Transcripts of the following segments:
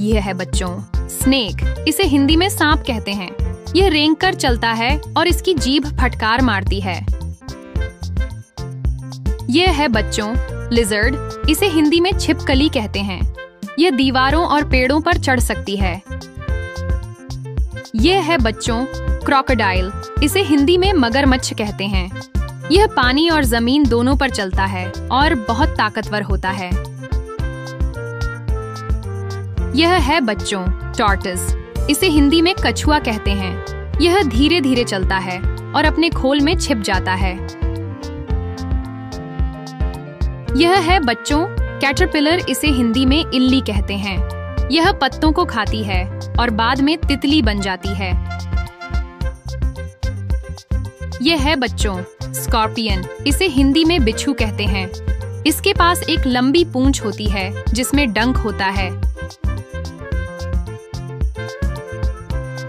ये है बच्चों स्नेक, इसे हिंदी में सांप कहते हैं। यह रेंग कर चलता है और इसकी जीभ फटकार मारती है। यह है बच्चों लिजर्ड, इसे हिंदी में छिपकली कहते हैं। यह दीवारों और पेड़ों पर चढ़ सकती है। यह है बच्चों क्रोकोडाइल, इसे हिंदी में मगरमच्छ कहते हैं। यह पानी और जमीन दोनों पर चलता है और बहुत ताकतवर होता है। यह है बच्चों टॉर्टोइस, इसे हिंदी में कछुआ कहते हैं। यह धीरे धीरे चलता है और अपने खोल में छिप जाता है। यह है बच्चों कैटरपिलर, इसे हिंदी में इल्ली कहते हैं। यह पत्तों को खाती है और बाद में तितली बन जाती है। यह है बच्चों स्कॉर्पियन, इसे हिंदी में बिच्छू कहते हैं। इसके पास एक लंबी पूंछ होती है जिसमें डंक होता है।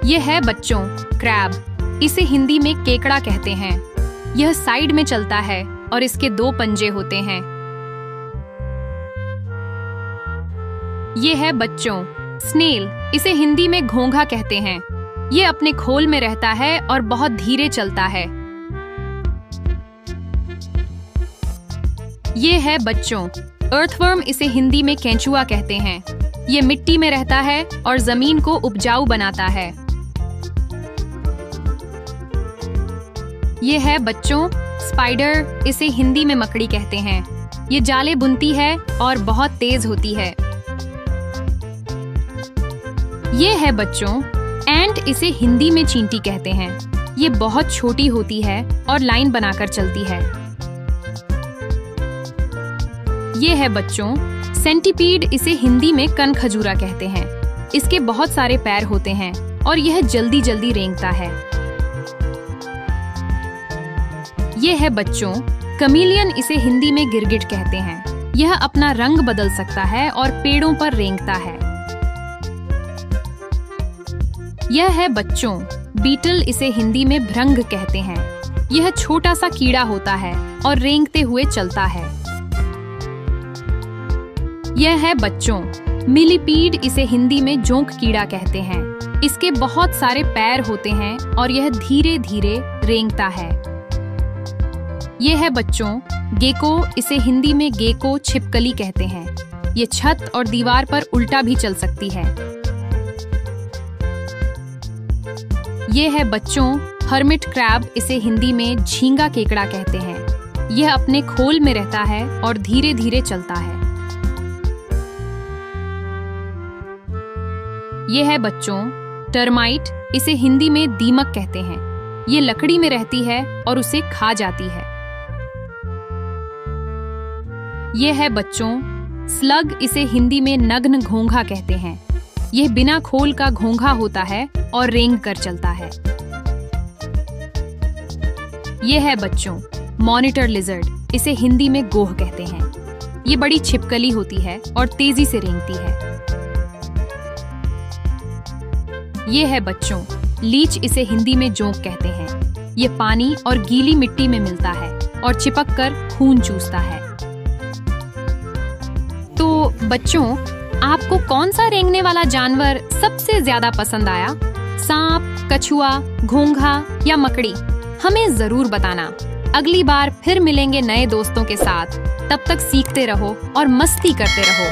यह है बच्चों क्रैब, इसे हिंदी में केकड़ा कहते हैं। यह साइड में चलता है और इसके 2 पंजे होते हैं। यह है बच्चों स्नेल, इसे हिंदी में घोंघा कहते हैं। यह अपने खोल में रहता है और बहुत धीरे चलता है। ये है बच्चों अर्थवर्म, इसे हिंदी में केंचुआ कहते हैं। ये मिट्टी में रहता है और जमीन को उपजाऊ बनाता है। ये है बच्चों स्पाइडर, इसे हिंदी में मकड़ी कहते हैं। ये जाले बुनती है और बहुत तेज होती है। ये है बच्चों एंट, इसे हिंदी में चींटी कहते हैं। ये बहुत छोटी होती है और लाइन बनाकर चलती है। ये है बच्चों सेंटीपीड, इसे हिंदी में कनखजूरा कहते हैं। इसके बहुत सारे पैर होते हैं और यह जल्दी जल्दी रेंगता है। ये है बच्चों कमीलियन, इसे हिंदी में गिरगिट कहते हैं। यह अपना रंग बदल सकता है और पेड़ों पर रेंगता है। यह है बच्चों बीटल, इसे हिंदी में भृंग कहते हैं। यह छोटा सा कीड़ा होता है और रेंगते हुए चलता है। यह है बच्चों मिलीपीड, इसे हिंदी में जोंक कीड़ा कहते हैं। इसके बहुत सारे पैर होते हैं और यह धीरे धीरे रेंगता है। यह है बच्चों गेको, इसे हिंदी में गेको छिपकली कहते हैं। ये छत और दीवार पर उल्टा भी चल सकती है। यह है बच्चों हर्मिट क्रैब, इसे हिंदी में झींगा केकड़ा कहते हैं। यह अपने खोल में रहता है और धीरे धीरे चलता है। यह है बच्चों टर्माइट, इसे हिंदी में दीमक कहते हैं। ये लकड़ी में रहती है और उसे खा जाती है। यह है बच्चों स्लग, इसे हिंदी में नग्न घोंघा कहते हैं। यह बिना खोल का घोंघा होता है और रेंग कर चलता है। यह है बच्चों मॉनिटर लिजर्ड, इसे हिंदी में गोह कहते हैं। ये बड़ी छिपकली होती है और तेजी से रेंगती है। ये है बच्चों लीच, इसे हिंदी में जोंक कहते हैं। ये पानी और गीली मिट्टी में मिलता है और चिपक कर खून चूसता है। तो बच्चों, आपको कौन सा रेंगने वाला जानवर सबसे ज्यादा पसंद आया? सांप, कछुआ, घोंघा या मकड़ी? हमें जरूर बताना। अगली बार फिर मिलेंगे नए दोस्तों के साथ। तब तक सीखते रहो और मस्ती करते रहो।